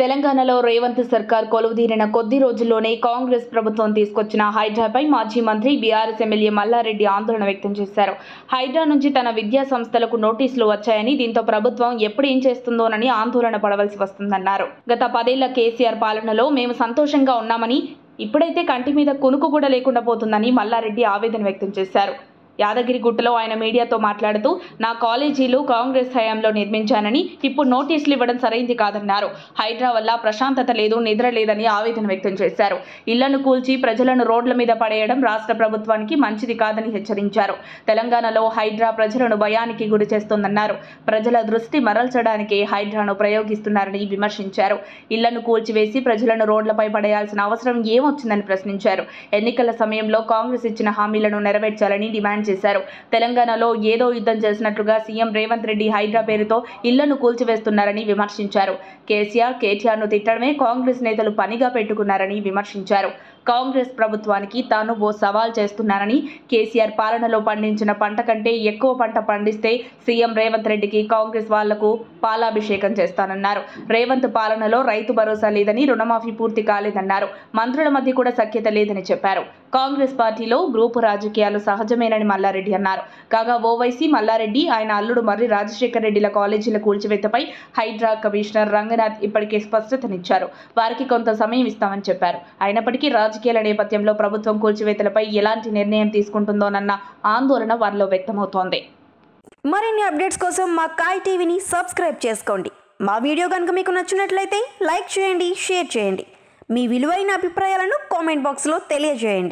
తెలంగాణలో రేవంత్ సర్కార్ కొలువుదీరిన కొద్ది రోజుల్లోనే కాంగ్రెస్ ప్రభుత్వం తీసుకొచ్చిన హైడ్రాపై మాజీ మంత్రి బీఆర్ఎస్ ఎమ్మెల్యే మల్లారెడ్డి ఆందోళన వ్యక్తం చేశారు. హైడ్రా నుంచి తన విద్యా సంస్థలకు నోటీసులు వచ్చాయని, దీంతో ప్రభుత్వం ఎప్పుడు ఏం చేస్తుందోనని ఆందోళన పడవలసి వస్తుందన్నారు. గత 10 ఏళ్ల కేసీఆర్ పాలనలో మేము సంతోషంగా ఉన్నామని, ఇప్పుడైతే కంటి మీద కునుకు కూడా లేకుండా పోతుందని మల్లారెడ్డి ఆవేదన వ్యక్తం చేశారు. యాదగిరిగుట్టలో ఆయన మీడియాతో మాట్లాడుతూ, నా కాలేజీలు కాంగ్రెస్ హయాంలో నిర్మించానని, ఇప్పుడు నోటీసులు ఇవ్వడం సరైంది కాదన్నారు. హైడ్రా వల్ల ప్రశాంతత లేదు, నిద్ర లేదని ఆవేదన వ్యక్తం చేశారు. ఇళ్లను కూల్చి ప్రజలను రోడ్ల మీద పడేయడం రాష్ట్ర ప్రభుత్వానికి మంచిది కాదని హెచ్చరించారు. తెలంగాణలో హైడ్రా ప్రజలను భయానికి గురి చేస్తోందన్నారు. ప్రజల దృష్టి మరల్చడానికి హైడ్రాను ప్రయోగిస్తున్నారని విమర్శించారు. ఇళ్లను కూల్చివేసి ప్రజలను రోడ్లపై పడేయాల్సిన అవసరం ఏమొచ్చిందని ప్రశ్నించారు. ఎన్నికల సమయంలో కాంగ్రెస్ ఇచ్చిన హామీలను నెరవేర్చాలని డిమాండ్ చేశారు. తెలంగాణలో ఏదో యుద్ధం చేసినట్లుగా సీఎం రేవంత్ రెడ్డి హైడ్రా పేరుతో ఇళ్లను కూల్చివేస్తున్నారని విమర్శించారు. కేటీఆర్ను తిట్టడమే కాంగ్రెస్ నేతలు పనిగా పెట్టుకున్నారని విమర్శించారు. కాంగ్రెస్ ప్రభుత్వానికి తాను ఓ సవాల్ చేస్తున్నానని, కేసీఆర్ పాలనలో పండించిన పంట కంటే ఎక్కువ పంట పండిస్తే సీఎం రేవంత్ రెడ్డికి కాంగ్రెస్ వాళ్లకు పాలాభిషేకం చేస్తానన్నారు. రేవంత్ పాలనలో రైతు భరోసా లేదని, రుణమాఫీ పూర్తి కాలేదన్నారు. మంత్రుల మధ్య కూడా సఖ్యత లేదని చెప్పారు. కాంగ్రెస్ పార్టీలో గ్రూపు రాజకీయాలు సహజమేనని మల్లారెడ్డి అన్నారు. కాగా ఓవైసీ, మల్లారెడ్డి, ఆయన అల్లుడు మర్రి రాజశేఖర్ రెడ్డిల కాలేజీల కూల్చివేతపై హైడ్రా కమిషనర్ రంగనాథ్ ఇప్పటికే స్పష్టతనిచ్చారు. వారికి కొంత సమయం ఇస్తామని చెప్పారు. అయినప్పటికీ రాజకీయాల నేపథ్యంలో ప్రభుత్వం కూల్చివేతలపై ఎలాంటి నిర్ణయం తీసుకుంటుందోనన్న ఆందోళన వారిలో వ్యక్తమవుతోంది. మరిన్ని అప్డేట్స్ కోసం మా కాయ్ టీవీని సబ్స్క్రైబ్ చేసుకోండి. మా వీడియో కనుక మీకు నచ్చినట్లయితే లైక్ చేయండి, షేర్ చేయండి. మీ విలువైన అభిప్రాయాలను కామెంట్ బాక్స్లో తెలియజేయండి.